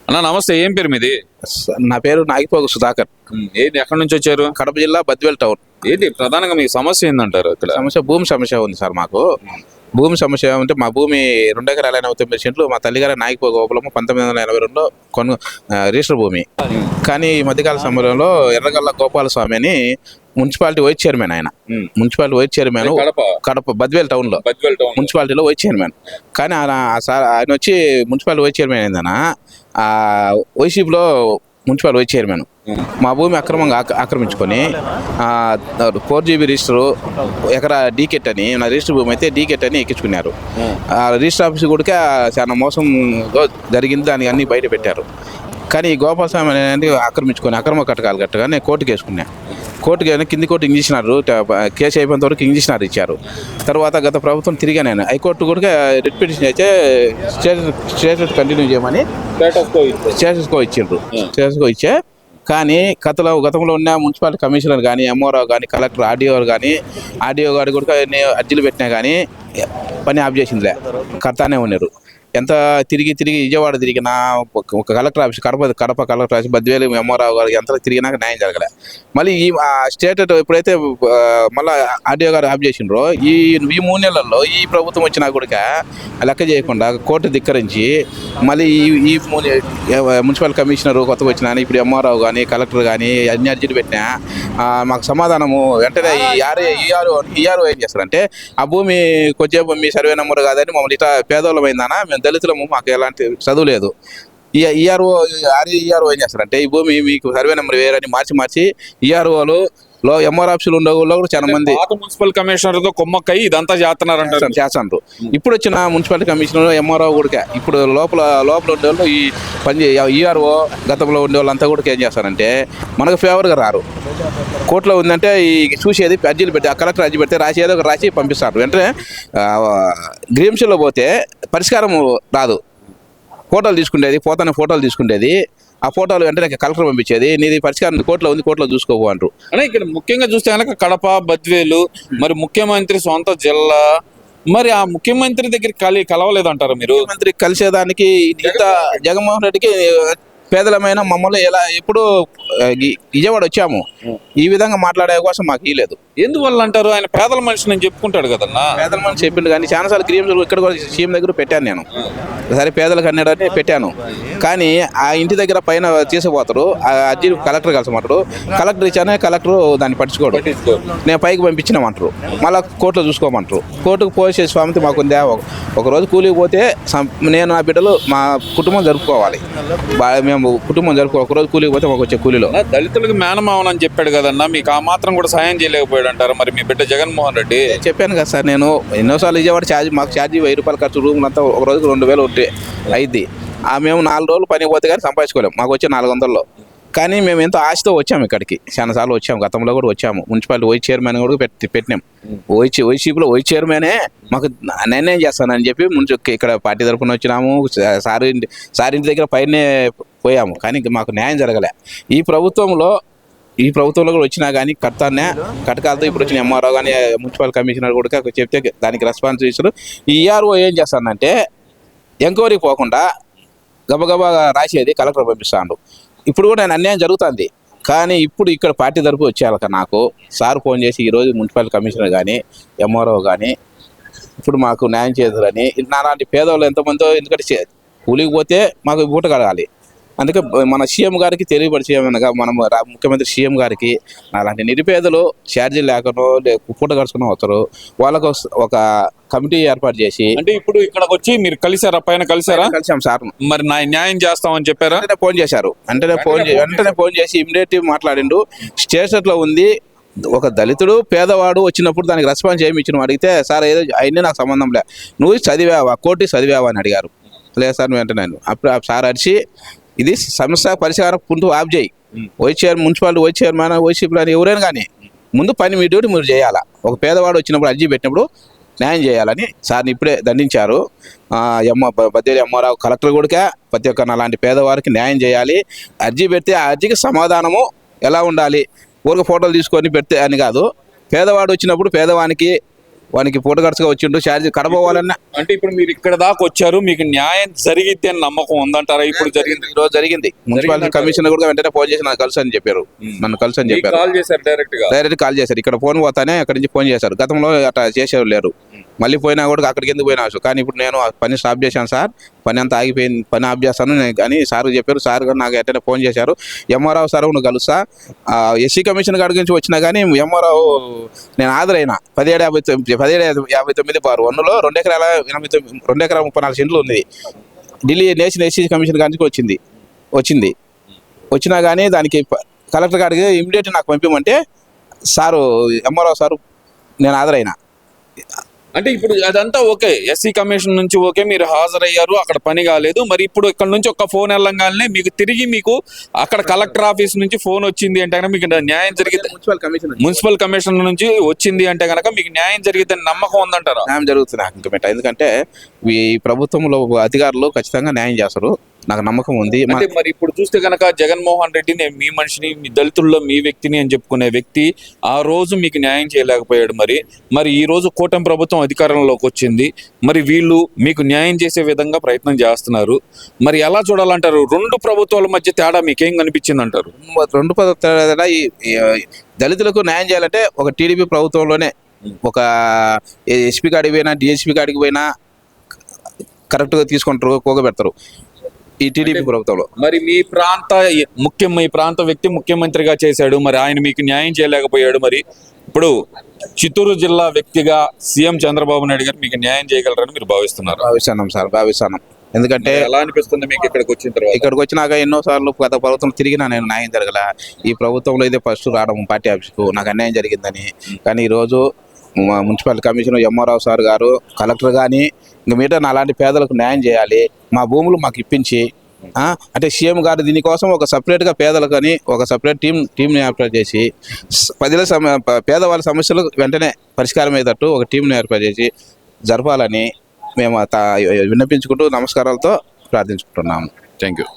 అన్న నమస్తే, ఏం పేరు మీది? నా పేరు నాగిపోగు సుధాకర్. ఏంటి, ఎక్కడి నుంచి వచ్చారు? కడప జిల్లా బద్వేల్ టౌన్. ఏంటి ప్రధానంగా మీ సమస్య ఏందంటారు? ఇక్కడ సమస్య భూమి సమస్య ఉంది సార్. మాకు భూమి సమస్య అంటే మా భూమి 2 ఎకరాల 89 సెంట్లు మా తల్లిగారి నాగిపోగు గోపులము 1982లో రిజిస్టర్ భూమి. కానీ ఈ మధ్యకాల సమయంలో ఎర్రగల్ల గోపాల స్వామి అని మున్సిపాలిటీ వైస్ చైర్మన్, ఆయన municipality vice chairman, Kadapa Badvel town లో మున్సిపాలిటీలో వైస్ చైర్మన్. కానీ ఆయన వచ్చి మున్సిపాలిటీ వైస్ చైర్మన్ అయిందన వైసీపీలో మున్సిపల్ వైస్ చైర్మన్ మా భూమి అక్రమంగా ఆక్రమించుకొని 4GB రిజిస్టరు ఎకరా డీకెట్ అని, నా రిజిస్టర్ భూమి అయితే డీకెట్ అని ఎక్కించుకున్నారు. రిజిస్టర్ ఆఫీస్ కూడా చాలా మోసం జరిగింది, దానికి అన్ని బయట పెట్టారు. కానీ ఈ గోపాలస్వామి అనేది ఆక్రమించుకొని అక్రమ కట్టకాలు కట్టగా నేను కోర్టుకు వేసుకున్నాను. కోర్టుకి కింది కోర్టు ఇంజక్షనర్ కేసు అయిపోయినంత వరకు ఇంజక్షనర్ ఇచ్చారు. తర్వాత గత ప్రభుత్వం తిరిగా నేను హైకోర్టు కూడా రిట్ పిటిషన్ అయితే స్టేటస్ కంటిన్యూ చేయమని స్టేటస్ కో ఇచ్చిండ్రు. స్టేటస్ కో ఇచ్చే కానీ గతంలో ఉన్న మున్సిపాలిటీ కమిషనర్ కానీ, ఎంఓరావు కానీ, కలెక్టర్, ఆర్డీఓ గారు కూడా అర్జీలు పెట్టినా కానీ పని ఆఫ్ చేసిందిలే, కడతానే ఉన్నారు. ఎంత తిరిగి విజయవాడ తిరిగినా, ఒక collector office Kadapa collector office, Badvel ఎంఓరావు గారు ఎంత తిరిగినాక న్యాయం జరగలే. మళ్ళీ ఈ స్టేట్ ఎప్పుడైతే మళ్ళీ ఆర్డీఓ గారు ఆఫ్ చేసిండ్రో ఈ 3 నెలల్లో ఈ ప్రభుత్వం వచ్చినా కూడా లెక్క చేయకుండా కోర్టు ధిక్కరించి మళ్ళీ ఈ మున్సిపల్ కమిషనర్ కొత్తగా వచ్చినా, ఇప్పుడు ఎంఆర్ఓ కానీ కలెక్టర్ కానీ అన్ని అర్జీలు పెట్టినా మాకు సమాధానము వెంటనే ఈఆర్ఓ ఏం చేస్తారంటే, ఆ భూమి కొంచెం మీ సర్వే నెంబర్ కాదని మమ్మల్ని ఇట్లా పేదోళ్ళమైందనా, మేము దళితులము, మాకు ఎలాంటి చదువు లేదు. ఈఆర్ఓ ఏం చేస్తారంటే, ఈ భూమి మీకు సర్వే నెంబర్ వేరని మార్చి ఈఆర్ఓలు ఎంఆర్ ఆఫీసులు ఉండే వాళ్ళు కూడా చాలా మంది మున్సిపల్ కమిషనర్ తో కొమ్మక్కై ఇదంతా చేస్తున్నారు. ఇప్పుడు వచ్చిన మున్సిపాలిటీ కమిషనర్ ఎంఆర్ఓ కూడా ఇప్పుడు లోపల ఉండే వాళ్ళు ఈ పని ఈఆర్ఓ గతంలో ఉండే వాళ్ళంతా కూడా ఏం చేస్తారంటే మనకు ఫేవర్గా రారు. కోర్టులో ఉందంటే ఈ చూసేది అర్జీలు పెట్టి, ఆ కలెక్టర్ అర్జీ పెడితే రాసేది ఒక రాసి పంపిస్తారు. వెంటనే గ్రీమ్స్లో పోతే పరిష్కారం రాదు. ఫోటోలు తీసుకుండేది ఆ ఫోటోలు వెంటనే కలెక్టర్ పంపించేది, నీది పరిష్కారం కోర్టులో ఉంది, కోర్టులో చూసుకోవు అంటారు. అంటే ఇక్కడ ముఖ్యంగా చూస్తే కనుక కడప, బద్వేలు, మరి ముఖ్యమంత్రి సొంత జిల్లా, మరి ఆ ముఖ్యమంత్రి దగ్గరికి కలవలేదంటారు మీరు? ముఖ్యమంత్రి కలిసేదానికి జగన్మోహన్ రెడ్డికి పేదలమైన మమ్మల్ని ఎప్పుడు విజయవాడ వచ్చాము, ఈ విధంగా మాట్లాడే అవకాశం మాకు ఇవ్వలేదు. ఎందువల్ల అంటారు? ఆయన పేదల మనిషి నేను చెప్పుకుంటాడు కదన్నా. పేదల మనిషి చెప్పిండు కానీ చాలాసార్లు గ్రీమ్స్ ఇక్కడ కూడా సీఎం దగ్గర పెట్టాను నేను. సరే పేదలకు అన్నాడని పెట్టాను, కానీ ఆ ఇంటి దగ్గర పైన తీసుకుపోతారు, ఆ అర్జీ కలెక్టర్ కలిసమంటారు. కలెక్టర్ ఇచ్చానే కలెక్టర్ దాన్ని పట్టించుకోడు. నేను పైకి పంపించినామంటారు, మళ్ళీ కోర్టులో చూసుకోమంటారు. కోర్టుకు పోసే స్వామితో మాకు ఉందా, ఒకరోజు కూలికి పోతే నేను నా బిడ్డలు మా కుటుంబం జరుపుకోవాలి, మేము కుటుంబం ఒకరోజు కూలికి పోతే మాకు వచ్చే కూలీలో. దళితులకు మేనమావన్ అని చెప్పాడు కదన్నా, మీకు ఆ మాత్రం కూడా సాయం చేయలేకపోయాడు అంటారు మరి మీ బిడ్డ జగన్మోహన్ రెడ్డి? చెప్పాను కదా సార్, నేను ఎన్నోసార్లు విజయవాడ మాకు ఛార్జీ 1000 రూపాయలు ఖర్చు, రూమ్ అంతా ఒక రోజుకి 2000 అయింది. మేము 4 రోజులు పని పోతే కానీ సంపాదించుకోలేము, మాకు వచ్చే 400లో. కానీ మేము ఎంతో ఆశతో వచ్చాము ఇక్కడికి, చాలాసార్లు వచ్చాము, గతంలో కూడా వచ్చాము. మున్సిపాలిటీ వైస్ చైర్మన్ కూడా పెట్టినాం. వైసీపీలో వైస్ చైర్మనే మాకు నిర్ణయం చేస్తానని చెప్పి ఇక్కడ పార్టీ తరఫున వచ్చినాము. సార్ ఇంటి దగ్గర పైనే పోయాము, కానీ మాకు న్యాయం జరగలే. ఈ ప్రభుత్వంలో కూడా వచ్చినా కానీ కటకాలతో ఇప్పుడు వచ్చిన ఎంఆర్ఓ కానీ మున్సిపల్ కమిషనర్ కూడా చెప్తే దానికి రెస్పాన్స్ ఇస్తారు. ఈ ఈఆర్ఓ ఏం చేస్తానంటే ఎంక్వైరీకి పోకుండా గబగబా రాసేది కలెక్టర్ పంపిస్తాడు. ఇప్పుడు కూడా నేను అన్యాయం జరుగుతుంది, కానీ ఇప్పుడు ఇక్కడ పార్టీ తరఫు వచ్చేయాలక నాకు సార్ ఫోన్ చేసి ఈరోజు మున్సిపల్ కమిషనర్ కానీ ఎంఆర్ఓ కానీ ఇప్పుడు మాకు న్యాయం చేద్దరని. నాలాంటి పేదవాళ్ళు ఎంతమందో, ఎందుకంటే కూలికి పోతే మాకు బూట కడగాలి, అందుకే మన సీఎం గారికి తెలియపరిచేయమనగా మనం ముఖ్యమంత్రి సీఎం గారికి అలాంటి నిరుపేదలు ఛార్జీలు లేకుండా పూట గడుచుకుని వస్తారు, వాళ్ళకు ఒక కమిటీ ఏర్పాటు చేసి. అంటే ఇప్పుడు ఇక్కడికి వచ్చి మీరు కలిసారా? పైన కలిసాం సార్. మరి న్యాయం చేస్తామని చెప్పారా? ఫోన్ చేశారు, వెంటనే ఫోన్ చేసి ఇమ్మీడియట్ మాట్లాడిండు. స్టేషన్లో ఉంది ఒక దళితుడు పేదవాడు వచ్చినప్పుడు దానికి రెస్పాన్స్ ఏమి ఇచ్చిన అడిగితే, సార్ ఏదో అవన్నీ నాకు సంబంధం లే, నువ్వు చదివావా, కోర్టు చదివావా అని అడిగారు. లేదు సార్ వెంటనే అప్పుడు సార్ అడిచి ఇది సమస్య పరిష్కారం పుంటూ ఆఫ్ చేయి, మున్సిపాలిటీ వైస్ చైర్మన్ వైసీపీ అని ఎవరైనా కానీ ముందు పని మీ డ్యూటీ మీరు చేయాలా. ఒక పేదవాడు వచ్చినప్పుడు అర్జీ పెట్టినప్పుడు న్యాయం చేయాలని సార్ని ఇప్పుడే దండించారు. బద్వేలు ఎంఆర్ఓ కలెక్టర్ కూడా ప్రతి ఒక్క అలాంటి పేదవారికి న్యాయం చేయాలి. అర్జీ పెడితే ఆ అర్జీకి సమాధానము ఎలా ఉండాలి, ఊరికి ఫోటోలు తీసుకొని పెడితే అని కాదు. పేదవాడు వచ్చినప్పుడు పేదవానికి వానికి పోటుగడుచుగా వచ్చిండు ఛార్జ్ కడప పోవాలన్నా. అంటే ఇప్పుడు మీరు ఇక్కడ దాకా వచ్చారు, మీకు న్యాయం జరిగితే అని నమ్మకం ఉందంటారా? ఇప్పుడు జరిగింది, ఈ రోజు జరిగింది. మున్సిపాలిటీ కమిషనర్ కూడా వెంటనే ఫోన్ చేసి నాకు కలిసి అని చెప్పారు, నన్ను కలిసి అని చెప్పారు. కాల్ చేశారు డైరెక్ట్ కాల్ చేశారు. ఇక్కడ ఫోన్ పోతానే అక్కడి నుంచి ఫోన్ చేశారు. గతంలో అట్లా చేసేవారు లేరు. మళ్ళీ పోయినా కూడా అక్కడికి ఎందుకు పోయినా అవసరం. కానీ ఇప్పుడు నేను ఆ పని స్టాప్ చేశాను సార్, పని అంతా ఆగిపోయింది, పని ఆఫ్ చేస్తాను అని సార్ చెప్పారు. సార్ గారు నాకు వెంటనే ఫోన్ చేశారు. ఎంఆర్ఓ సార్ నువ్వు కలుస్తా, ఎస్సీ కమిషన్ కాడి నుంచి వచ్చినా కానీ ఎంఆర్ఓ నేను హాజరైనా 1759/1లో 2 ఎకరాల 34 సెంట్లు ఉంది. ఢిల్లీ నేషనల్ ఎస్సీ కమిషన్ కాడి నుంచి వచ్చినా కానీ దానికి కలెక్టర్ గారికి ఇమ్మీడియట్ నాకు పంపించమంటే సారు ఎంఆర్ఓ సారు నేను హాజరైనా. అంటే ఇప్పుడు అదంతా ఓకే, ఎస్సీ కమిషన్ నుంచి ఓకే, మీరు హాజరయ్యారు, అక్కడ పని కాలేదు. మరి ఇప్పుడు ఇక్కడ నుంచి ఒక ఫోన్ వెళ్ళంగానే మీకు తిరిగి మీకు అక్కడ కలెక్టర్ ఆఫీస్ నుంచి ఫోన్ వచ్చింది అంటే కనుక మీకు న్యాయం జరిగితే, మున్సిపల్ కమిషన్ నుంచి వచ్చింది అంటే కనుక మీకు న్యాయం జరిగితే నమ్మకం ఉందంటారా? న్యాయం జరుగుతుంది నాకు ఇంకా. ఎందుకంటే ఈ ప్రభుత్వంలో అధికారులు ఖచ్చితంగా న్యాయం చేస్తారు, నాకు నమ్మకం ఉంది. అంటే మరి ఇప్పుడు చూస్తే కనుక జగన్మోహన్ రెడ్డి నేను మీ మనిషిని, మీ దళితుల్లో మీ వ్యక్తిని అని చెప్పుకునే వ్యక్తి ఆ రోజు మీకు న్యాయం చేయలేకపోయాడు. మరి ఈ రోజు కూటమి ప్రభుత్వం అధికారంలోకి వచ్చింది, మరి వీళ్ళు మీకు న్యాయం చేసే విధంగా ప్రయత్నం చేస్తున్నారు. మరి ఎలా చూడాలంటారు? రెండు ప్రభుత్వాల మధ్య తేడా మీకేం కనిపించింది అంటారు? రెండు దళితులకు న్యాయం చేయాలంటే ఒక టీడీపీ ప్రభుత్వంలోనే, ఒక ఎస్పీ కాడికి పోయినా డిఎస్పీ కాడికి పోయినా కరెక్ట్గా తీసుకుంటారు, కోగబెడతారు ఈ టీడీపీ ప్రభుత్వంలో. మరి మీ ప్రాంత వ్యక్తి ముఖ్యమంత్రిగా చేశాడు, మరి ఆయన మీకు న్యాయం చేయలేకపోయాడు. మరి ఇప్పుడు చిత్తూరు జిల్లా వ్యక్తిగా సీఎం చంద్రబాబు నాయుడు గారు మీకు న్యాయం చేయగలరని మీరు భావిస్తున్నారు? భావిస్తున్నాం. ఎందుకంటే ఎలా అనిపిస్తుంది మీకు ఇక్కడికి వచ్చిన తర్వాత? ఇక్కడికి వచ్చినాక ఎన్నోసార్లు గత ప్రభుత్వం తిరిగినా నేను న్యాయం జరగల. ఈ ప్రభుత్వంలో ఇదే ఫస్ట్ రావడం పార్టీ ఆఫీస్కు నాకు అన్యాయం జరిగిందని. కానీ ఈరోజు మున్సిపల్ కమిషనర్ ఎంఆర్ఓ సార్ గారు, కలెక్టర్ కానీ ఇంక మీట అలాంటి పేదలకు న్యాయం చేయాలి, మా భూములు మాకు ఇప్పించి అంటే సీఎం గారు దీనికోసం ఒక సపరేట్గా పేదలకు అని ఒక సపరేట్ టీంని ఏర్పాటు చేసి పేదవాళ్ళ సమస్యలు వెంటనే పరిష్కారం అయ్యేటట్టు ఒక టీంని ఏర్పాటు చేసి జరపాలని మేము విన్నపించుకుంటూ నమస్కారాలతో ప్రార్థించుకుంటున్నాము. Thank you.